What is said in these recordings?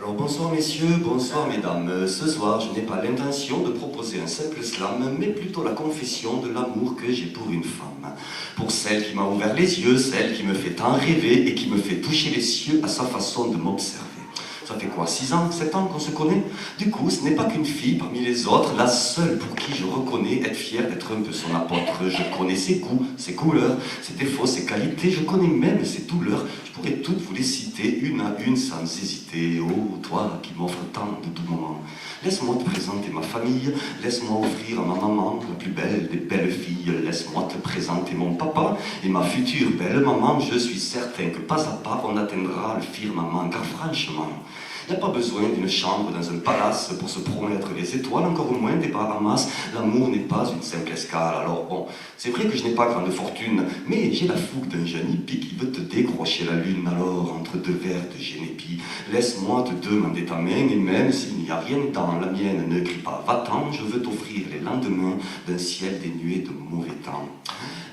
Alors bonsoir messieurs, bonsoir mesdames. Ce soir, je n'ai pas l'intention de proposer un simple slam, mais plutôt la confession de l'amour que j'ai pour une femme. Pour celle qui m'a ouvert les yeux, celle qui me fait tant rêver et qui me fait toucher les cieux à sa façon de m'observer. Ça fait quoi, 6 ans, 7 ans qu'on se connaît? Du coup, ce n'est pas qu'une fille parmi les autres, la seule pour qui je reconnais être fier d'être un peu son apôtre. Je connais ses goûts, ses couleurs, ses défauts, ses qualités, je connais même ses douleurs. Je pourrais toutes vous les citer une à une sans hésiter. Oh, toi qui m'offres tant de doux moments. Laisse-moi te présenter ma famille, laisse-moi offrir à ma maman la plus belle des belles filles. Laisse-moi te présenter mon papa et ma future belle maman. Je suis certain que pas à pas on atteindra le firmament, car franchement, il n'y a pas besoin d'une chambre dans un palace pour se promettre les étoiles, encore moins des Bahamas. L'amour n'est pas une simple escale. Alors bon, c'est vrai que je n'ai pas grande fortune, mais j'ai la fougue d'un jeune hippie qui veut te décrocher la lune. Alors, entre deux verres de génépi, laisse-moi te demander ta main, et même s'il n'y a rien dans la mienne, ne crie pas va-t'en, je veux t'offrir les lendemains d'un ciel dénué de mauvais temps.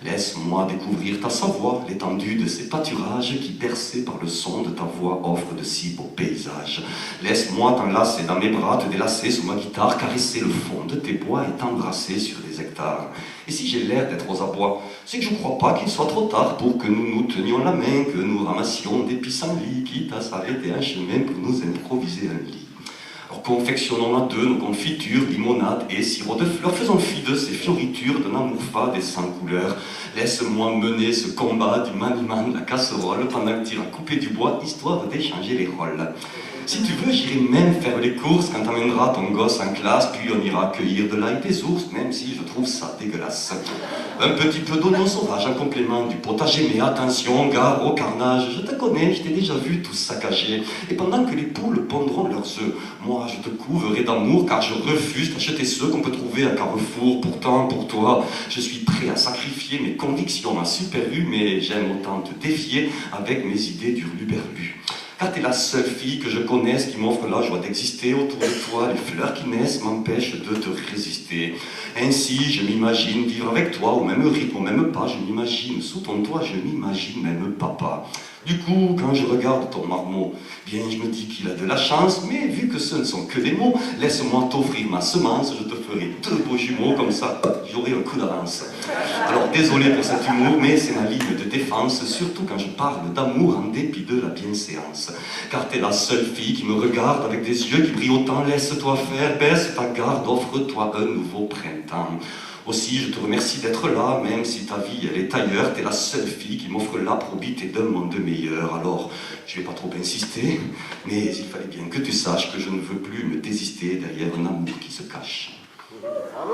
Laisse-moi découvrir ta Savoie, l'étendue de ces pâturages qui, percés par le son de ta voix, offrent de si beaux paysages. Laisse-moi t'enlacer dans mes bras, te délasser sous ma guitare, caresser le fond de tes bois et t'embrasser sur des hectares. Et si j'ai l'air d'être aux abois, c'est que je crois pas qu'il soit trop tard pour que nous nous tenions la main, que nous ramassions des pissenlits, quitte à s'arrêter un chemin pour nous improviser un lit. Alors confectionnons à deux nos confitures, limonades et sirop de fleurs. Faisons fi de ces fioritures d'un amour fade et sans couleur. Laisse-moi mener ce combat du maniement de la casserole pendant que tu iras couper du bois, histoire d'échanger les rôles. Si tu veux, j'irai même faire les courses quand t'emmèneras ton gosse en classe, puis on ira cueillir de l'ail des ours, même si je trouve ça dégueulasse. Un petit peu d'oignon sauvage en complément du potager, mais attention, gare au carnage. Je te connais, je t'ai déjà vu tout saccager. Et pendant que les poules pondront leurs œufs, moi je te couverai d'amour, car je refuse d'acheter ceux qu'on peut trouver à Carrefour. Pourtant, pour toi, je suis prêt à sacrifier mes convictions à Super U, mais j'aime autant te défier avec mes idées d'hurluberlu. Car t'es la seule fille que je connaisse qui m'offre la joie d'exister. Autour de toi, les fleurs qui naissent m'empêchent de te résister. Ainsi, je m'imagine vivre avec toi au même rythme, au même pas. Je m'imagine sous ton toit, je m'imagine même papa. Du coup, quand je regarde ton marmot, bien je me dis qu'il a de la chance, mais vu que ce ne sont que des mots, laisse-moi t'offrir ma semence, je te ferai 2 beaux jumeaux, comme ça j'aurai un coup d'avance. Alors désolé pour cet humour, mais c'est ma ligne de défense, surtout quand je parle d'amour en dépit de la bienséance. Car t'es la seule fille qui me regarde avec des yeux qui brillent autant, laisse-toi faire, baisse ta garde, offre-toi un nouveau printemps. Aussi, je te remercie d'être là, même si ta vie, elle est ailleurs. T'es la seule fille qui m'offre la probité d'un monde meilleur. Alors, je vais pas trop insister, mais il fallait bien que tu saches que je ne veux plus me désister derrière un amour qui se cache. Bravo.